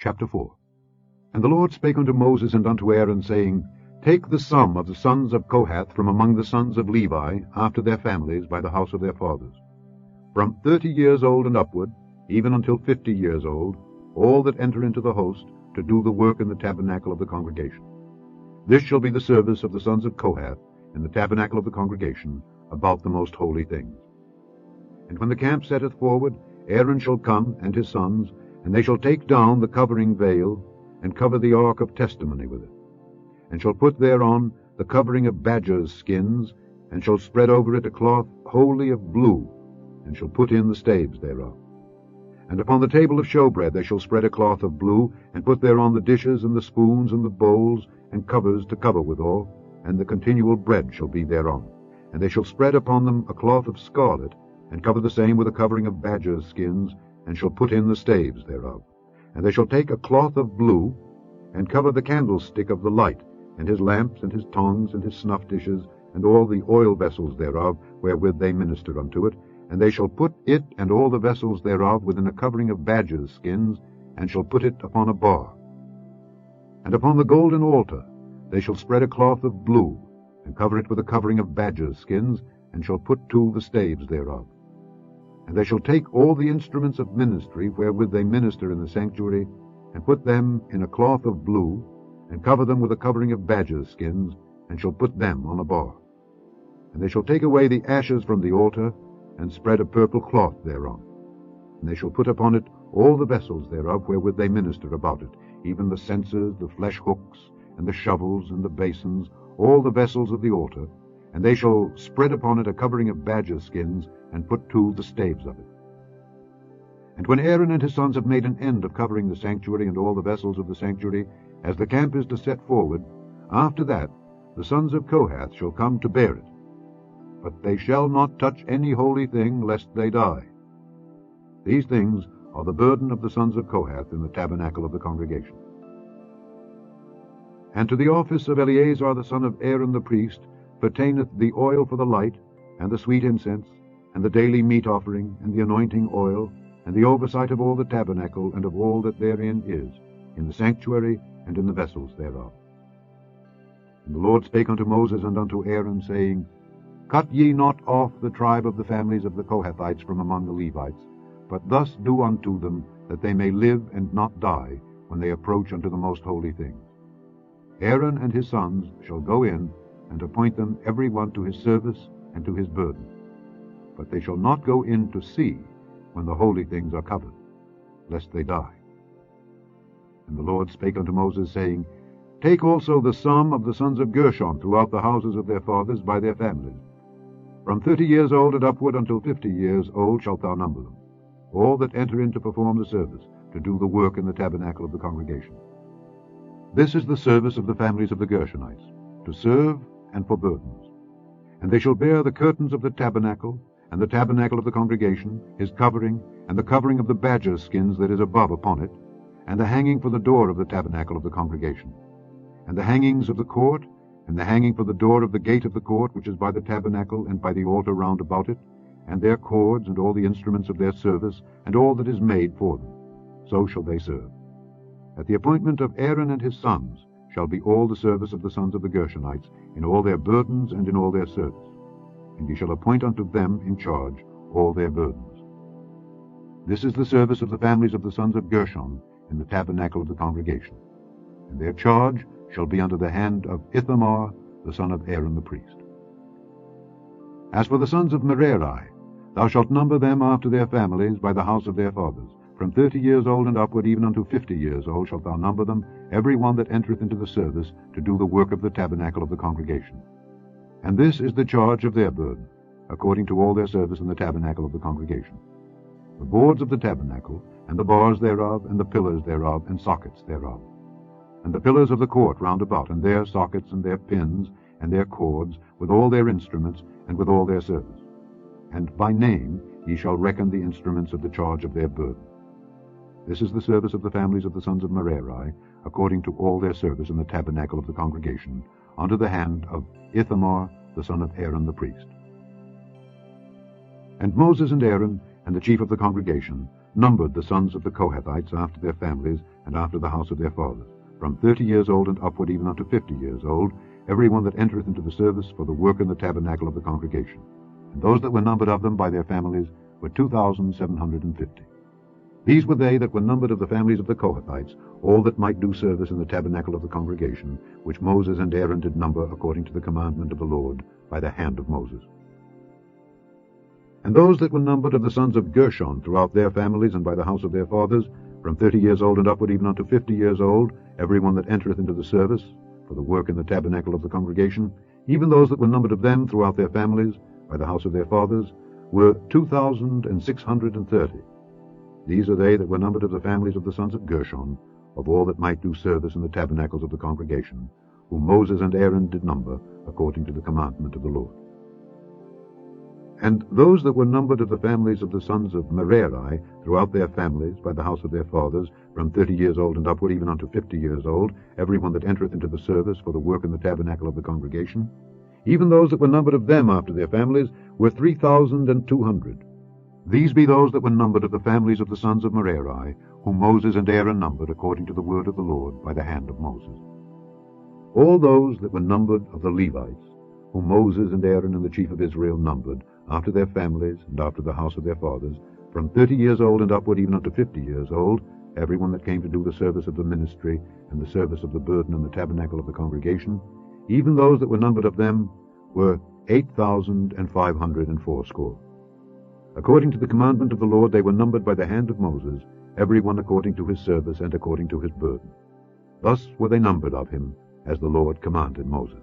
Chapter 4. And the Lord spake unto Moses and unto Aaron, saying, Take the sum of the sons of Kohath from among the sons of Levi, after their families, by the house of their fathers, from 30 years old and upward, even until 50 years old, all that enter into the host, to do the work in the tabernacle of the congregation. This shall be the service of the sons of Kohath in the tabernacle of the congregation, about the most holy things. And when the camp setteth forward, Aaron shall come, and his sons, and they shall take down the covering veil, and cover the ark of testimony with it, and shall put thereon the covering of badgers' skins, and shall spread over it a cloth wholly of blue, and shall put in the staves thereof. And upon the table of showbread they shall spread a cloth of blue, and put thereon the dishes and the spoons and the bowls, and covers to cover withal, and the continual bread shall be thereon. And they shall spread upon them a cloth of scarlet, and cover the same with a covering of badgers' skins, and shall put in the staves thereof. And they shall take a cloth of blue, and cover the candlestick of the light, and his lamps, and his tongs, and his snuff dishes, and all the oil vessels thereof, wherewith they minister unto it. And they shall put it and all the vessels thereof within a covering of badgers' skins, and shall put it upon a bar. And upon the golden altar they shall spread a cloth of blue, and cover it with a covering of badgers' skins, and shall put to the staves thereof. And they shall take all the instruments of ministry wherewith they minister in the sanctuary, and put them in a cloth of blue, and cover them with a covering of badgers' skins, and shall put them on a bar. And they shall take away the ashes from the altar, and spread a purple cloth thereon. And they shall put upon it all the vessels thereof wherewith they minister about it, even the censers, the flesh hooks, and the shovels, and the basins, all the vessels of the altar. And they shall spread upon it a covering of badger skins, and put to the staves of it. And when Aaron and his sons have made an end of covering the sanctuary and all the vessels of the sanctuary, as the camp is to set forward, after that the sons of Kohath shall come to bear it. But they shall not touch any holy thing, lest they die. These things are the burden of the sons of Kohath in the tabernacle of the congregation. And to the office of Eleazar the son of Aaron the priest pertaineth the oil for the light, and the sweet incense, and the daily meat offering, and the anointing oil, and the oversight of all the tabernacle, and of all that therein is, in the sanctuary, and in the vessels thereof. And the Lord spake unto Moses and unto Aaron, saying, Cut ye not off the tribe of the families of the Kohathites from among the Levites, but thus do unto them, that they may live and not die, when they approach unto the most holy things. Aaron and his sons shall go in, and appoint them every one to his service and to his burden. But they shall not go in to see when the holy things are covered, lest they die. And the Lord spake unto Moses, saying, Take also the sum of the sons of Gershon throughout the houses of their fathers by their families. From 30 years old and upward until 50 years old shalt thou number them, all that enter in to perform the service, to do the work in the tabernacle of the congregation. This is the service of the families of the Gershonites, to serve and for burdens. And they shall bear the curtains of the tabernacle, and the tabernacle of the congregation, his covering, and the covering of the badger skins that is above upon it, and the hanging for the door of the tabernacle of the congregation, and the hangings of the court, and the hanging for the door of the gate of the court, which is by the tabernacle and by the altar round about it, and their cords, and all the instruments of their service, and all that is made for them. So shall they serve. At the appointment of Aaron and his sons shall be all the service of the sons of the Gershonites, in all their burdens and in all their service. And ye shall appoint unto them in charge all their burdens. This is the service of the families of the sons of Gershon in the tabernacle of the congregation. And their charge shall be under the hand of Ithamar the son of Aaron the priest. As for the sons of Merari, thou shalt number them after their families by the house of their fathers. From 30 years old and upward, even unto 50 years old, shalt thou number them, every one that entereth into the service, to do the work of the tabernacle of the congregation. And this is the charge of their burden, according to all their service in the tabernacle of the congregation. The boards of the tabernacle, and the bars thereof, and the pillars thereof, and sockets thereof. And the pillars of the court round about, and their sockets, and their pins, and their cords, with all their instruments, and with all their service. And by name ye shall reckon the instruments of the charge of their burden. This is the service of the families of the sons of Merari, according to all their service in the tabernacle of the congregation, under the hand of Ithamar the son of Aaron the priest. And Moses and Aaron and the chief of the congregation numbered the sons of the Kohathites after their families, and after the house of their fathers, from 30 years old and upward, even unto 50 years old, every one that entereth into the service for the work in the tabernacle of the congregation. And those that were numbered of them by their families were 2,750. These were they that were numbered of the families of the Kohathites, all that might do service in the tabernacle of the congregation, which Moses and Aaron did number according to the commandment of the Lord by the hand of Moses. And those that were numbered of the sons of Gershon throughout their families and by the house of their fathers, from 30 years old and upward, even unto 50 years old, every one that entereth into the service for the work in the tabernacle of the congregation, even those that were numbered of them throughout their families by the house of their fathers, were 2,630. These are they that were numbered of the families of the sons of Gershon, of all that might do service in the tabernacles of the congregation, whom Moses and Aaron did number according to the commandment of the Lord. And those that were numbered of the families of the sons of Merari throughout their families by the house of their fathers, from 30 years old and upward, even unto 50 years old, every one that entereth into the service for the work in the tabernacle of the congregation, even those that were numbered of them after their families, were 3,200. These be those that were numbered of the families of the sons of Merari, whom Moses and Aaron numbered according to the word of the Lord by the hand of Moses. All those that were numbered of the Levites, whom Moses and Aaron and the chief of Israel numbered, after their families and after the house of their fathers, from 30 years old and upward, even unto 50 years old, every one that came to do the service of the ministry and the service of the burden in the tabernacle of the congregation, even those that were numbered of them were 8,580. According to the commandment of the Lord they were numbered by the hand of Moses, every one according to his service and according to his burden. Thus were they numbered of him, as the Lord commanded Moses.